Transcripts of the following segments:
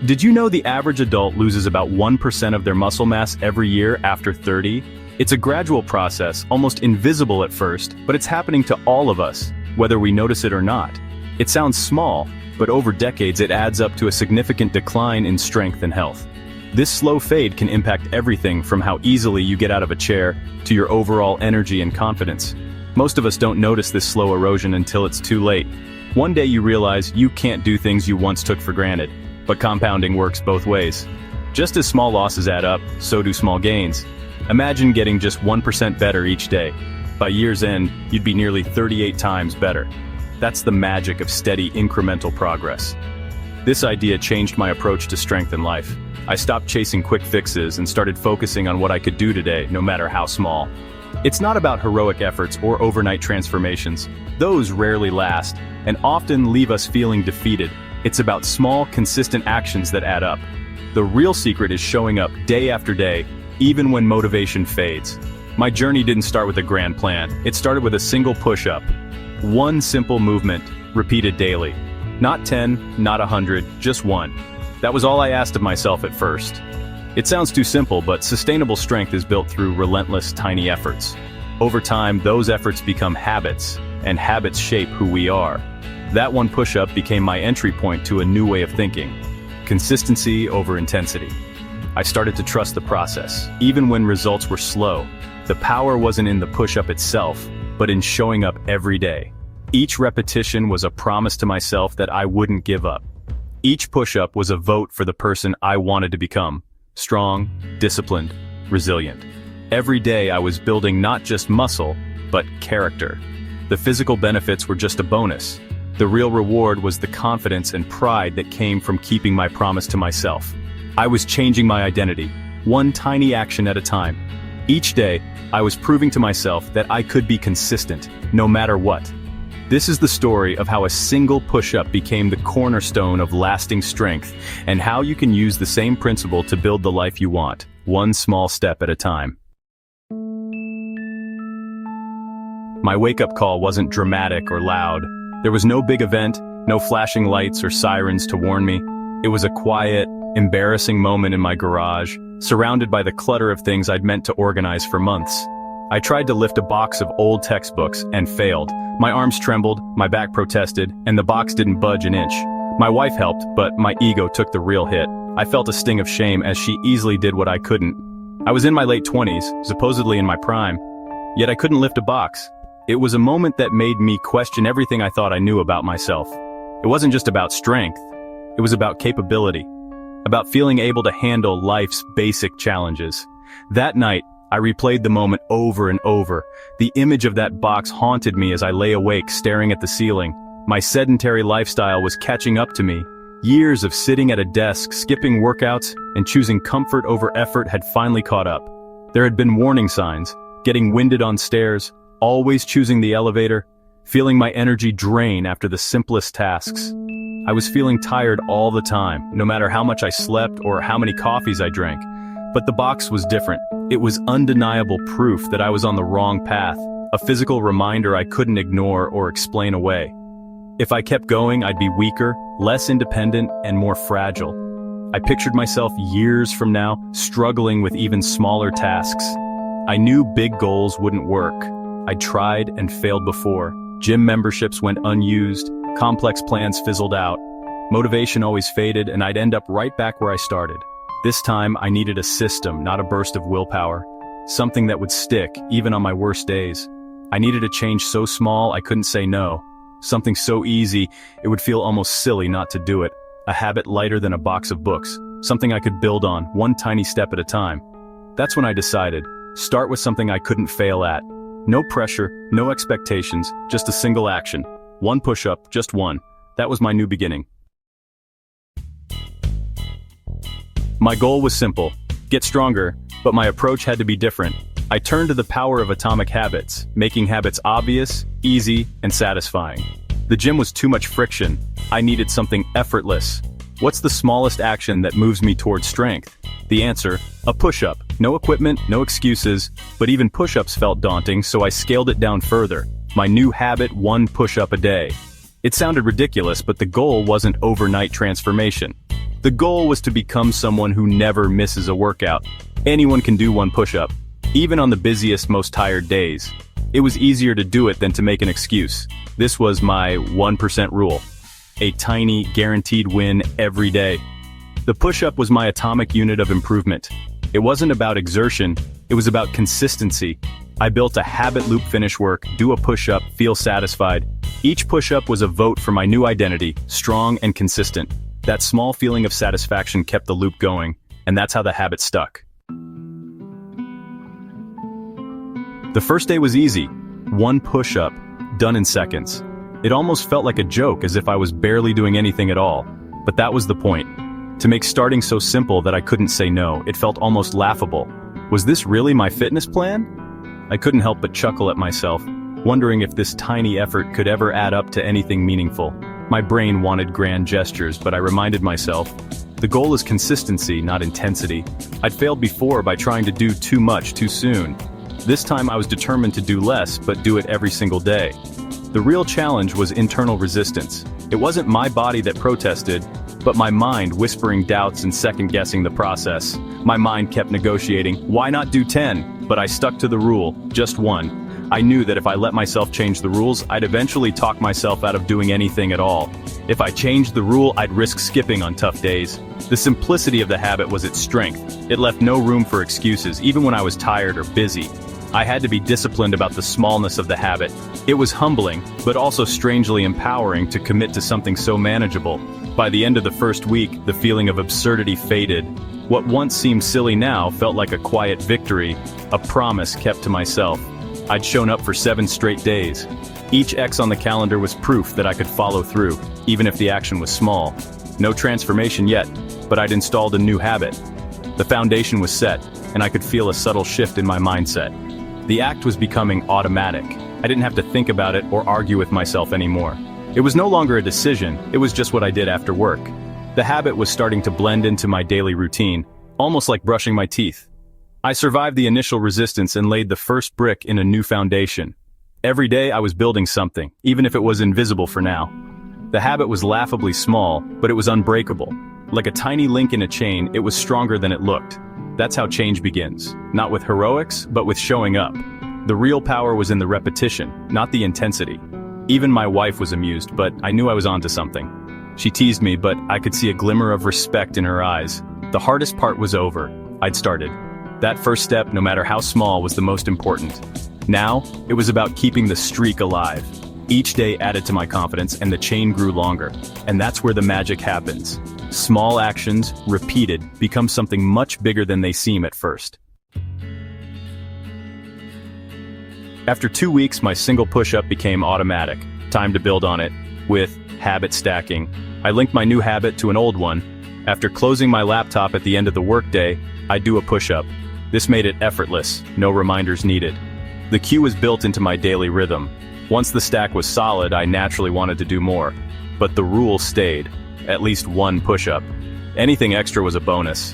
Did you know the average adult loses about 1% of their muscle mass every year after 30? It's a gradual process, almost invisible at first, but it's happening to all of us, whether we notice it or not. It sounds small, but over decades it adds up to a significant decline in strength and health. This slow fade can impact everything from how easily you get out of a chair to your overall energy and confidence. Most of us don't notice this slow erosion until it's too late. One day you realize you can't do things you once took for granted. But compounding works both ways. Just as small losses add up, so do small gains. Imagine getting just 1% better each day. By year's end, you'd be nearly 38 times better. That's the magic of steady, incremental progress. This idea changed my approach to strength in life. I stopped chasing quick fixes and started focusing on what I could do today, no matter how small. It's not about heroic efforts or overnight transformations. Those rarely last, and often leave us feeling defeated. It's about small, consistent actions that add up. The real secret is showing up day after day, even when motivation fades. My journey didn't start with a grand plan. It started with a single push-up. One simple movement, repeated daily. Not 10, not 100, just one. That was all I asked of myself at first. It sounds too simple, but sustainable strength is built through relentless, tiny efforts. Over time, those efforts become habits, and habits shape who we are. That one push-up became my entry point to a new way of thinking. Consistency over intensity. I started to trust the process, even when results were slow. The power wasn't in the push-up itself, but in showing up every day. Each repetition was a promise to myself that I wouldn't give up. Each push-up was a vote for the person I wanted to become. Strong, disciplined, resilient. Every day I was building not just muscle, but character. The physical benefits were just a bonus. The real reward was the confidence and pride that came from keeping my promise to myself. I was changing my identity, one tiny action at a time. Each day, I was proving to myself that I could be consistent, no matter what. This is the story of how a single push-up became the cornerstone of lasting strength, and how you can use the same principle to build the life you want, one small step at a time. My wake-up call wasn't dramatic or loud. There was no big event, no flashing lights or sirens to warn me. It was a quiet, embarrassing moment in my garage, surrounded by the clutter of things I'd meant to organize for months. I tried to lift a box of old textbooks and failed. My arms trembled, my back protested, and the box didn't budge an inch. My wife helped, but my ego took the real hit. I felt a sting of shame as she easily did what I couldn't. I was in my late 20s, supposedly in my prime, yet I couldn't lift a box. It was a moment that made me question everything I thought I knew about myself. It wasn't just about strength. It was about capability. About feeling able to handle life's basic challenges. That night, I replayed the moment over and over. The image of that box haunted me as I lay awake staring at the ceiling. My sedentary lifestyle was catching up to me. Years of sitting at a desk, skipping workouts, and choosing comfort over effort had finally caught up. There had been warning signs, getting winded on stairs, always choosing the elevator, feeling my energy drain after the simplest tasks. I was feeling tired all the time, no matter how much I slept or how many coffees I drank. But the box was different. It was undeniable proof that I was on the wrong path, a physical reminder I couldn't ignore or explain away. If I kept going, I'd be weaker, less independent, and more fragile. I pictured myself years from now, struggling with even smaller tasks. I knew big goals wouldn't work. I'd tried and failed before. Gym memberships went unused, complex plans fizzled out. Motivation always faded, and I'd end up right back where I started. This time, I needed a system, not a burst of willpower. Something that would stick, even on my worst days. I needed a change so small I couldn't say no. Something so easy, it would feel almost silly not to do it. A habit lighter than a box of books. Something I could build on, one tiny step at a time. That's when I decided, start with something I couldn't fail at. No pressure, no expectations, just a single action. One push-up, just one. That was my new beginning. My goal was simple, get stronger, but my approach had to be different. I turned to the power of atomic habits, making habits obvious, easy, and satisfying. The gym was too much friction. I needed something effortless. What's the smallest action that moves me towards strength? The answer, a push-up. No equipment, no excuses, but even push-ups felt daunting, so I scaled it down further. My new habit, one push-up a day. It sounded ridiculous, but the goal wasn't overnight transformation. The goal was to become someone who never misses a workout. Anyone can do one push-up, even on the busiest, most tired days. It was easier to do it than to make an excuse. This was my 1% rule. A tiny, guaranteed win every day. The push-up was my atomic unit of improvement. It wasn't about exertion, it was about consistency. I built a habit loop: finish work, do a push-up, feel satisfied. Each push-up was a vote for my new identity, strong and consistent. That small feeling of satisfaction kept the loop going, and that's how the habit stuck. The first day was easy. One push-up, done in seconds. It almost felt like a joke, as if I was barely doing anything at all. But that was the point. To make starting so simple that I couldn't say no, it felt almost laughable. Was this really my fitness plan? I couldn't help but chuckle at myself, wondering if this tiny effort could ever add up to anything meaningful. My brain wanted grand gestures, but I reminded myself, the goal is consistency, not intensity. I'd failed before by trying to do too much too soon. This time I was determined to do less, but do it every single day. The real challenge was internal resistance. It wasn't my body that protested, but my mind whispering doubts and second-guessing the process. My mind kept negotiating, why not do 10? But I stuck to the rule, just one. I knew that if I let myself change the rules, I'd eventually talk myself out of doing anything at all. If I changed the rule, I'd risk skipping on tough days. The simplicity of the habit was its strength. It left no room for excuses, even when I was tired or busy. I had to be disciplined about the smallness of the habit. It was humbling, but also strangely empowering to commit to something so manageable. By the end of the first week, the feeling of absurdity faded. What once seemed silly now felt like a quiet victory, a promise kept to myself. I'd shown up for 7 straight days. Each X on the calendar was proof that I could follow through, even if the action was small. No transformation yet, but I'd installed a new habit. The foundation was set, and I could feel a subtle shift in my mindset. The act was becoming automatic. I didn't have to think about it or argue with myself anymore. It was no longer a decision, it was just what I did after work. The habit was starting to blend into my daily routine, almost like brushing my teeth. I survived the initial resistance and laid the first brick in a new foundation. Every day I was building something, even if it was invisible for now. The habit was laughably small, but it was unbreakable. Like a tiny link in a chain, it was stronger than it looked. That's how change begins. Not with heroics, but with showing up. The real power was in the repetition, not the intensity. Even my wife was amused, but I knew I was onto something. She teased me, but I could see a glimmer of respect in her eyes. The hardest part was over. I'd started. That first step, no matter how small, was the most important. Now, it was about keeping the streak alive. Each day added to my confidence, and the chain grew longer. And that's where the magic happens. Small actions, repeated, become something much bigger than they seem at first. After 2 weeks, my single push-up became automatic. Time to build on it, with habit stacking. I linked my new habit to an old one. After closing my laptop at the end of the workday, I'd do a push-up. This made it effortless, no reminders needed. The cue was built into my daily rhythm. Once the stack was solid, I naturally wanted to do more. But the rule stayed. At least one push-up. Anything extra was a bonus.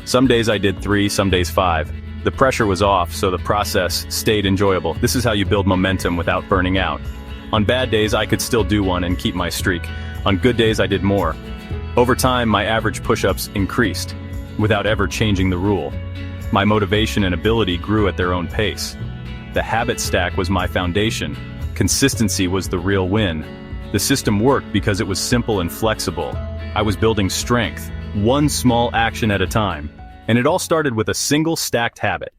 Some days I did 3, some days 5. The pressure was off, so the process stayed enjoyable. This is how you build momentum without burning out. On bad days, I could still do one and keep my streak. On good days, I did more. Over time, my average push-ups increased, without ever changing the rule. My motivation and ability grew at their own pace. The habit stack was my foundation. Consistency was the real win. The system worked because it was simple and flexible. I was building strength, one small action at a time. And it all started with a single stacked habit.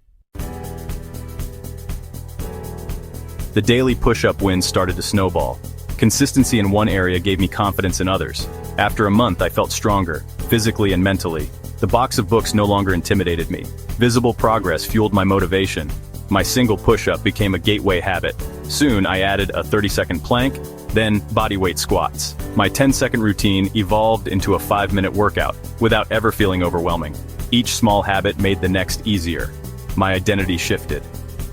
The daily push-up wins started to snowball. Consistency in one area gave me confidence in others. After a month, I felt stronger, physically and mentally. The box of books no longer intimidated me. Visible progress fueled my motivation. My single push-up became a gateway habit. Soon, I added a 30-second plank, then bodyweight squats. My 10-second routine evolved into a 5-minute workout, without ever feeling overwhelming. Each small habit made the next easier. My identity shifted.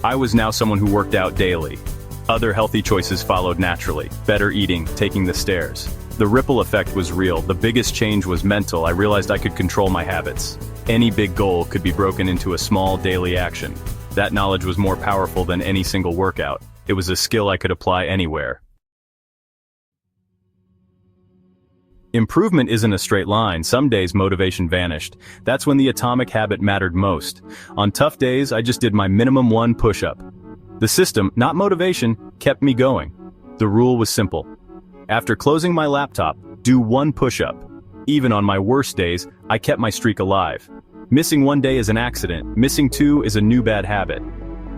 I was now someone who worked out daily. Other healthy choices followed naturally. Better eating, taking the stairs. The ripple effect was real. The biggest change was mental. I realized I could control my habits. Any big goal could be broken into a small daily action. That knowledge was more powerful than any single workout. It was a skill I could apply anywhere. Improvement isn't a straight line. Some days motivation vanished. That's when the atomic habit mattered most. On tough days, I just did my minimum 1 push-up. The system, not motivation, kept me going. The rule was simple. After closing my laptop, do 1 push-up. Even on my worst days, I kept my streak alive. Missing 1 day is an accident. Missing 2 is a new bad habit.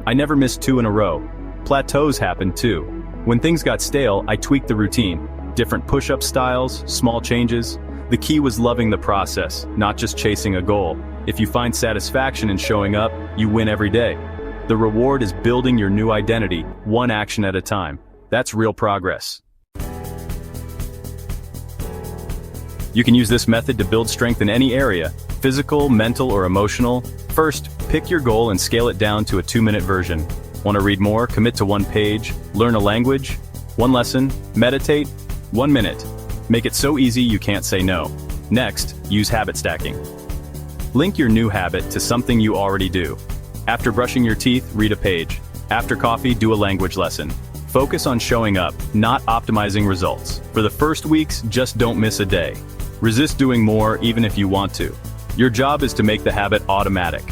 I never missed 2 in a row. Plateaus happened too. When things got stale, I tweaked the routine. Different push-up styles, small changes. The key was loving the process, not just chasing a goal. If you find satisfaction in showing up, you win every day. The reward is building your new identity, 1 action at a time. That's real progress. You can use this method to build strength in any area, physical, mental, or emotional. First, pick your goal and scale it down to a 2-minute version. Want to read more? Commit to 1 page. Learn a language? 1 lesson. Meditate? 1 minute. Make it so easy you can't say no. Next, use habit stacking. Link your new habit to something you already do. After brushing your teeth, read a page. After coffee, do a language lesson. Focus on showing up, not optimizing results. For the first weeks, just don't miss a day. Resist doing more even if you want to. Your job is to make the habit automatic.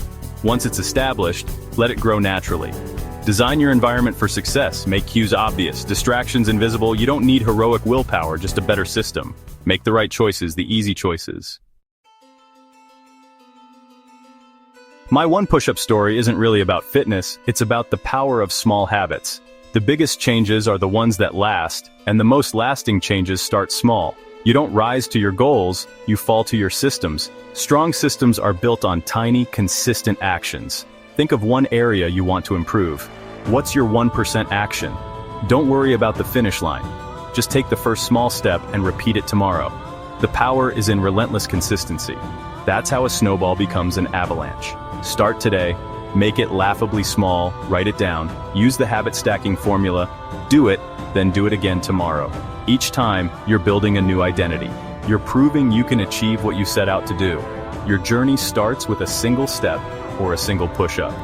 Once it's established, let it grow naturally. Design your environment for success. Make cues obvious, distractions invisible. You don't need heroic willpower, just a better system. Make the right choices, the easy choices. My 1 push-up story isn't really about fitness, it's about the power of small habits. The biggest changes are the ones that last, and the most lasting changes start small. You don't rise to your goals, you fall to your systems. Strong systems are built on tiny, consistent actions. Think of 1 area you want to improve. What's your 1% action? Don't worry about the finish line. Just take the first small step and repeat it tomorrow. The power is in relentless consistency. That's how a snowball becomes an avalanche. Start today, make it laughably small, write it down, use the habit stacking formula, do it, then do it again tomorrow. Each time, you're building a new identity. You're proving you can achieve what you set out to do. Your journey starts with a single step or a single push-up.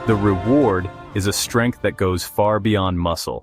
The reward is a strength that goes far beyond muscle.